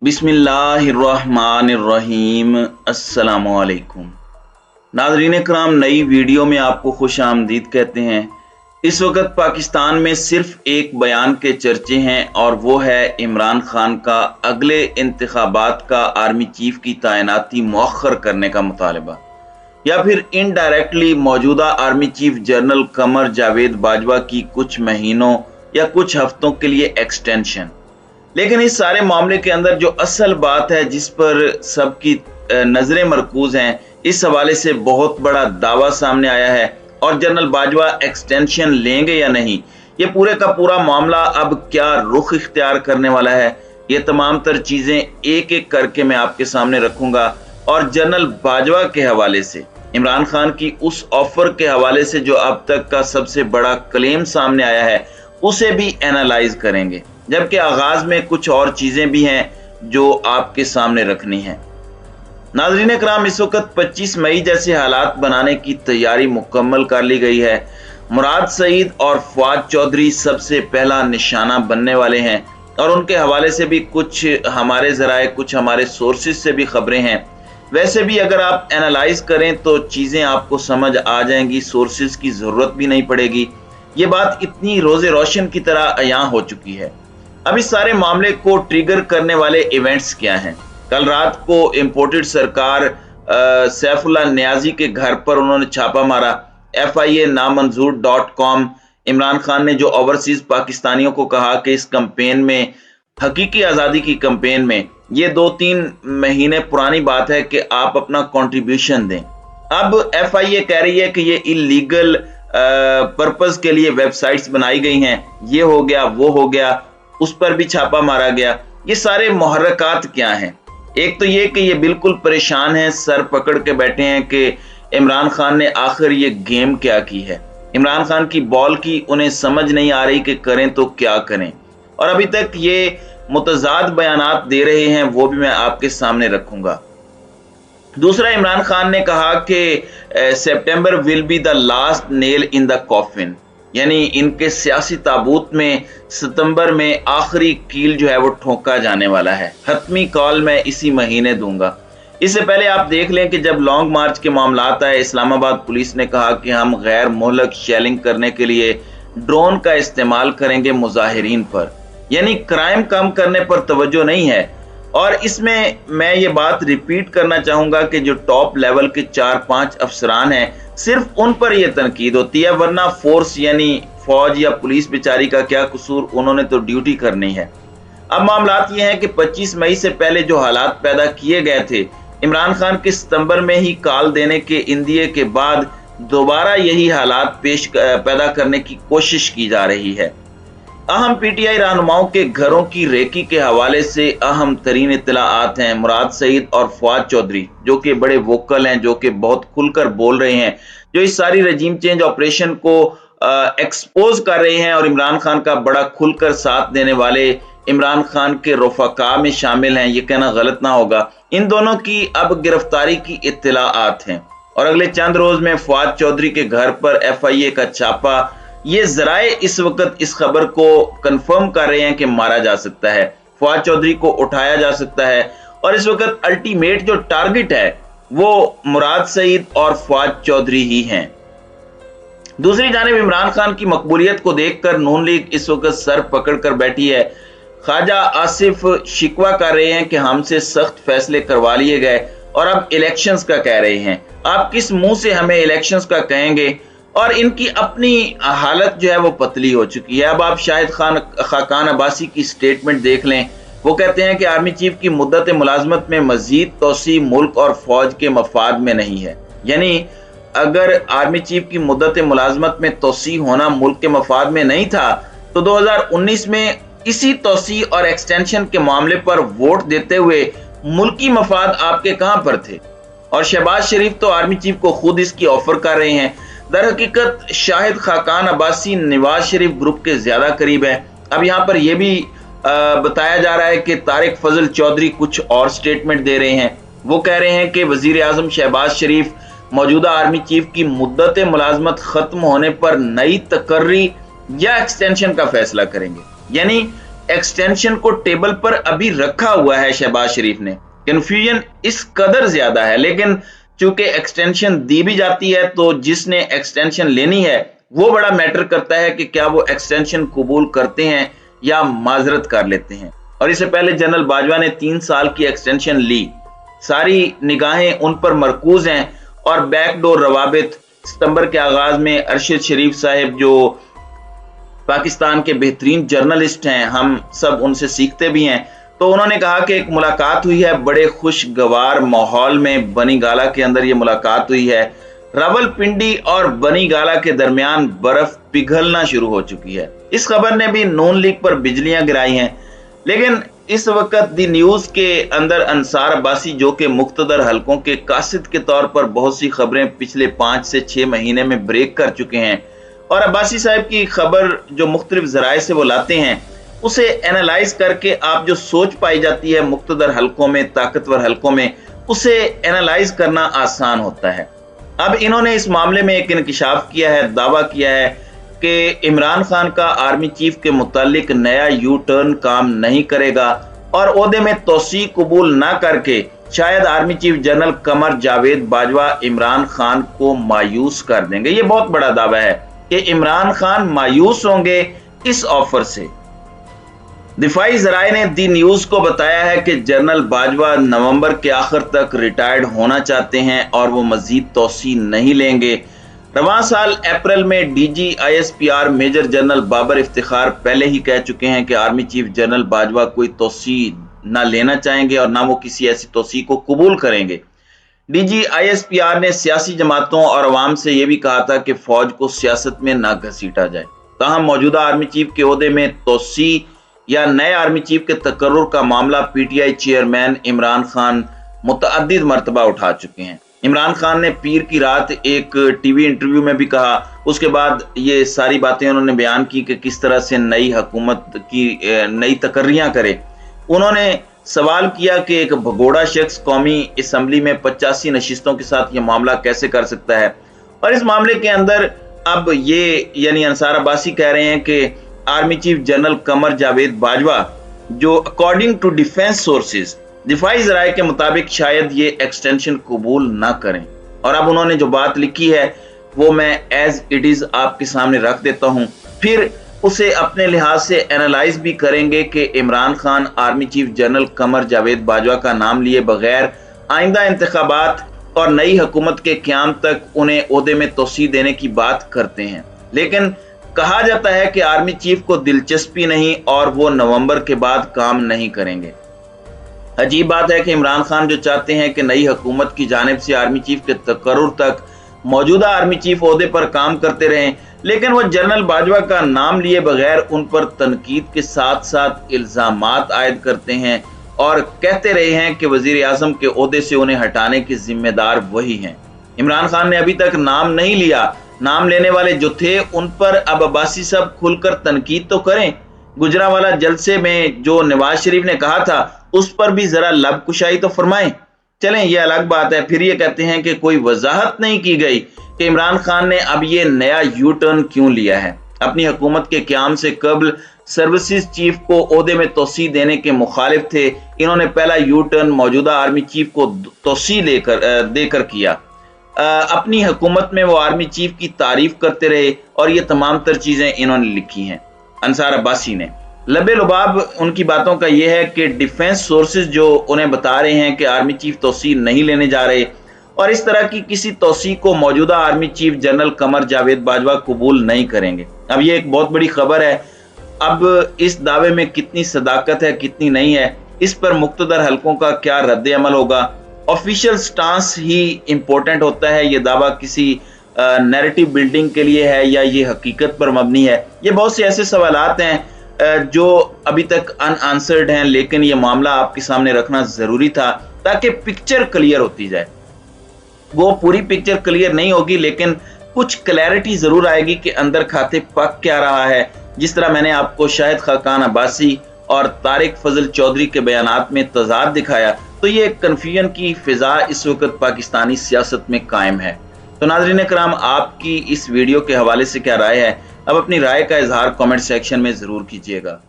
बिस्मिल्लाहिर्रहमानिर्रहीम। अस्सलामुअलैकुम नाज़रीन कराम, नई वीडियो में आपको खुश आमदीद कहते हैं। इस वक्त पाकिस्तान में सिर्फ एक बयान के चर्चे हैं और वो है इमरान खान का अगले इंतखाबात का आर्मी चीफ की तैनाती मौखर करने का मुतालबा, या फिर इनडायरेक्टली मौजूदा army chief general Qamar Javed Bajwa की कुछ महीनों या कुछ हफ्तों के लिए एक्सटेंशन। लेकिन इस सारे मामले के अंदर जो असल बात है जिस पर सबकी नजरें मरकूज हैं, इस हवाले से बहुत बड़ा दावा सामने आया है। और जनरल बाजवा एक्सटेंशन लेंगे या नहीं, ये पूरे का पूरा मामला अब क्या रुख इख्तियार करने वाला है, ये तमाम तर चीजें एक एक करके मैं आपके सामने रखूंगा। और जनरल बाजवा के हवाले से, इमरान खान की उस ऑफर के हवाले से जो अब तक का सबसे बड़ा क्लेम सामने आया है, उसे भी एनालाइज करेंगे। जबकि आगाज में कुछ और चीजें भी हैं जो आपके सामने रखनी है। नाज़रीन कराम, इस वक्त 25 मई जैसे हालात बनाने की तैयारी मुकम्मल कर ली गई है। मुराद सईद और फवाद चौधरी सबसे पहला निशाना बनने वाले हैं और उनके हवाले से भी कुछ हमारे जराए, कुछ हमारे सोर्सेज से भी खबरें हैं। वैसे भी अगर आप एनालाइज करें तो चीजें आपको समझ आ जाएंगी, सोर्सेज की जरूरत भी नहीं पड़ेगी। ये बात इतनी रोजे रोशन की तरह अयां हो चुकी है। अब इस सारे मामले को ट्रिगर करने वाले इवेंट्स क्या हैं? कल रात को इंपोर्टेड सरकार सैफुल्लाह नियाजी के घर पर उन्होंने छापा मारा। FIA नामंजूर.com, इमरान खान ने जो ओवरसीज पाकिस्तानियों को कहा कि इस कैंपेन में, हकीकी आज़ादी की कैंपेन में, ये 2-3 महीने पुरानी बात है कि आप अपना कंट्रीब्यूशन दें। अब FIA कह रही है कि ये इलीगल पर्पस के लिए वेबसाइट्स बनाई गई हैं, ये हो गया, वो हो गया, उस पर भी छापा मारा गया। ये सारे मुहर्रकात क्या हैं? एक तो ये कि ये बिल्कुल परेशान हैं, सर पकड़ के बैठे हैं कि इमरान खान ने आखिर ये गेम क्या की है। इमरान खान की बॉल की उन्हें समझ नहीं आ रही कि करें तो क्या करें, और अभी तक ये मुतजाद बयानात दे रहे हैं, वो भी मैं आपके सामने रखूंगा। दूसरा, इमरान खान ने कहा कि September will be the last nail in the coffin, यानी इनके सियासी ताबूत में सितंबर में आखिरी कील जो है वो ठोका जाने वाला है। हतमी कॉल मैं इसी महीने दूंगा। इससे पहले आप देख लें कि जब लॉन्ग मार्च के मामलात आए, इस्लामाबाद पुलिस ने कहा कि हम गैर मोहलक शेलिंग करने के लिए ड्रोन का इस्तेमाल करेंगे मुजाहिरीन पर, यानी क्राइम कम करने पर तवज्जो नहीं है। और इसमें मैं ये बात रिपीट करना चाहूंगा कि जो टॉप लेवल के 4-5 अफसरान हैं, सिर्फ उन पर यह तनकीद होती है, वरना फोर्स यानी फौज या पुलिस बेचारी का क्या कसूर, उन्होंने तो ड्यूटी करनी है। अब मामलात ये हैं कि 25 मई से पहले जो हालात पैदा किए गए थे, इमरान खान के सितंबर में ही कॉल देने के इंदिए के बाद दोबारा यही हालात पैदा करने की कोशिश की जा रही है। अहम PTI रहनुमाओं के घरों की रेकी के हवाले से अहम तरीन इत्तलाआत हैं। मुराद सईद और फवाद चौधरी, जो कि बड़े वोकल हैं, जो कि बहुत खुलकर बोल रहे हैं, जो इस सारी रजीम चेंज ऑपरेशन को एक्सपोज कर रहे हैं और इमरान खान का बड़ा खुलकर साथ देने वाले इमरान खान के रफका में शामिल हैं, ये कहना गलत ना होगा। इन दोनों की अब गिरफ्तारी की इत्तलाआत हैं और अगले चंद रोज में फवाद चौधरी के घर पर FIA का छापा, ये जराए इस वक्त इस खबर को कंफर्म कर रहे हैं कि मारा जा सकता है, फवाद चौधरी को उठाया जा सकता है। और इस वक्त अल्टीमेट जो टारगेट है वो मुराद सईद और फवाद चौधरी ही हैं। दूसरी जानिब इमरान खान की मकबूलियत को देखकर नून लीग इस वक्त सर पकड़ कर बैठी है। ख्वाजा आसिफ शिकवा कर रहे हैं कि हमसे सख्त फैसले करवा लिए गए और अब इलेक्शंस का कह रहे हैं। आप किस मुंह से हमें इलेक्शंस का कहेंगे? और इनकी अपनी हालत जो है वो पतली हो चुकी है। अब आप शाहिद खाकान अब्बासी की स्टेटमेंट देख लें। वो कहते हैं कि आर्मी चीफ की मुद्दत मुलाजमत में मजीद तोसी मुल्क और फौज के मफाद में नहीं है। यानी अगर आर्मी चीफ की मुद्दत मुलाजमत में तोसी होना मुल्क के मफाद में नहीं था तो 2019 में इसी तोसी और एक्सटेंशन के मामले पर वोट देते हुए मुल्की मफाद आपके कहां पर थे? और शहबाज शरीफ तो आर्मी चीफ को खुद इसकी ऑफर कर रहे हैं। दर हकीकत शाहिद खाकान अब्बासी नवाज शरीफ ग्रुप के ज्यादा करीब है। अब यहाँ पर यह भी बताया जा रहा है कि तारिक फजल चौधरी कुछ और स्टेटमेंट दे रहे हैं। वो कह रहे हैं कि वजीर आजम शहबाज शरीफ मौजूदा आर्मी चीफ की मुद्दत मुलाजमत खत्म होने पर नई तकर्री या एक्सटेंशन का फैसला करेंगे। यानी एक्सटेंशन को टेबल पर अभी रखा हुआ है शहबाज शरीफ ने। कंफ्यूजन इस कदर ज्यादा है, लेकिन चूंकि एक्सटेंशन दी भी जाती है तो जिसने एक्सटेंशन लेनी है वो बड़ा मैटर करता है कि क्या वो एक्सटेंशन कबूल करते हैं या माजरत कर लेते हैं। और इससे पहले जनरल बाजवा ने 3 साल की एक्सटेंशन ली। सारी निगाहें उन पर मरकूज हैं और बैकडोर रवाबित। सितंबर के आगाज में अरशद शरीफ साहब जो पाकिस्तान के बेहतरीन जर्नलिस्ट हैं, हम सब उनसे सीखते भी हैं, तो उन्होंने कहा कि एक मुलाकात हुई है बड़े खुशगवार माहौल में। बनी गाला के अंदर ये मुलाकात हुई है। रावलपिंडी और बनी गाला के दरमियान बर्फ पिघलना शुरू हो चुकी है। इस खबर ने भी नून लीग पर बिजलियां गिराई हैं। लेकिन इस वक्त दी न्यूज के अंदर अंसार अब्बासी जो कि मुख्तदर हलकों के कासिद के तौर पर बहुत सी खबरें पिछले 5 से 6 महीने में ब्रेक कर चुके हैं, और अब्बासी साहब की खबर जो मुख्तलिफ जराए से वो लाते हैं उसे एनालाइज करके आप जो सोच पाई जाती है मुख्तदर हलकों में, ताकतवर हलकों में, उसे एनालाइज करना आसान होता है। अब इन्होंने इस मामले में एक इंकिशाफ किया है, दावा किया है कि इमरान खान का आर्मी चीफ के मुतालिक नया यू टर्न काम नहीं करेगा और ओहदे में तोसी कबूल ना करके शायद army chief general Qamar Javed Bajwa Imran Khan को मायूस कर देंगे। ये बहुत बड़ा दावा है कि इमरान खान मायूस होंगे इस ऑफर से। दिफाई जराए ने दी न्यूज को बताया है कि जनरल बाजवा नवंबर के आखिर तक रिटायर्ड होना चाहते हैं और वो मजीद तोसी नहीं लेंगे। रवां साल अप्रैल में DG ISPR major general Babar Iftikhar पहले ही कह चुके हैं कि आर्मी चीफ जनरल बाजवा कोई तोसी ना लेना चाहेंगे और ना वो किसी ऐसी तोसी को कबूल करेंगे। डीजी ISPR ने सियासी जमातों और अवाम से यह भी कहा था कि फौज को सियासत में ना घसीटा जाए। ताहम मौजूदा आर्मी चीफ के ओहदे में तोसी या नए आर्मी चीफ के तकर्रुर का मामला PTI चेयरमैन इमरान खान मुतअद्दिद मरतबा उठा चुके हैं। इमरान खान ने पीर की रात एक टीवी इंटरव्यू में भी कहा, उसके बाद ये सारी बातें उन्होंने बयान की कि किस तरह से नई हुकूमत की नई तकर्रियां करे। उन्होंने सवाल किया कि एक भगोड़ा शख्स कौमी असम्बली में 85 नशिस्तों के साथ ये मामला कैसे कर सकता है। और इस मामले के अंदर अब ये यानी अंसार अब्बासी कह रहे हैं कि army chief general Qamar Javed Bajwa जो अकॉर्डिंग टू डिफेंस सोर्सेज दिफाई जराए के मुताबिक शायद ये एक्सटेंशन कबूल ना करें। और अब उन्होंने जो बात लिखी है वो मैं एज इट इज आपके सामने रख देता हूं, फिर उसे अपने लिहाज से एनालाइज भी करेंगे कि Imran Khan army chief general Qamar Javed Bajwa का नाम लिए बगैर आइंदा इंतखाबात और नई हुकूमत के क़याम तक उन्हें ओहदे में तोसी देने की बात करते हैं। लेकिन कहा जाता है कि आर्मी चीफ को दिलचस्पी नहीं और वो नवंबर के बाद काम नहीं करेंगे। अजीब बात है कि इमरान खान जो चाहते हैं कि नई हुकूमत की जानिब से आर्मी चीफ के तकर्रुर तक मौजूदा आर्मी चीफ ओहदे पर काम करते रहें, लेकिन वो जनरल बाजवा का नाम लिए बगैर उन पर तनकीद के साथ साथ इल्जामात आयद करते हैं और कहते रहे हैं कि वजीर आजम के ओहदे से उन्हें हटाने के जिम्मेदार वही हैं। इमरान खान ने अभी तक नाम नहीं लिया। नाम लेने वाले जो थे उन पर अब अब्बासी साहब खुलकर तनकीद तो करें। गुजरावाला जलसे में जो नवाज शरीफ ने कहा था उस पर भी जरा लब कुशाई तो फरमाएं। चलें, ये अलग बात है। फिर ये कहते हैं कि कोई वजाहत नहीं की गई कि इमरान खान ने अब ये नया यू टर्न क्यों लिया है। अपनी हुकूमत के क़याम से कबल सर्विसेज चीफ को ओहदे में तोसी देने के मुखालिफ थे। इन्होंने पहला यू टर्न मौजूदा आर्मी चीफ को तोसी देकर किया। अपनी हुकूमत में वो आर्मी चीफ की तारीफ करते रहे और ये तमाम तर चीजें इन्होंने लिखी हैं अंसार अब्बासी ने। लबे लुबाब उनकी बातों का यह है कि डिफेंस सोर्सेज जो उन्हें बता रहे हैं कि आर्मी चीफ तोसी नहीं लेने जा रहे और इस तरह की किसी तोसी को मौजूदा army chief general Qamar Javed Bajwa कबूल नहीं करेंगे। अब ये एक बहुत बड़ी खबर है। अब इस दावे में कितनी सदाकत है कितनी नहीं है, इस पर मुख्तदर हलकों का क्या रद्द अमल होगा। ऑफिशियल स्टांस ही इंपॉर्टेंट होता है। ये दावा किसी नैरेटिव बिल्डिंग के लिए है या ये हकीकत पर मबनी है। ये बहुत से ऐसे सवालात हैं जो अभी तक अनआंसर्ड हैं, लेकिन ये मामला आपके सामने रखना जरूरी था ताकि पिक्चर क्लियर होती जाए। वो पूरी पिक्चर क्लियर नहीं होगी लेकिन कुछ क्लैरिटी जरूर आएगी कि अंदर खाते पक क्या रहा है। जिस तरह मैंने आपको शाहिद खाकान अब्बासी और तारिक फजल चौधरी के बयानात में तजाद दिखाया, तो ये कन्फ्यूजन की फिजा इस वक्त पाकिस्तानी सियासत में कायम है। तो नाज़रीन कराम, आपकी इस वीडियो के हवाले से क्या राय है? अब अपनी राय का इजहार कमेंट सेक्शन में जरूर कीजिएगा।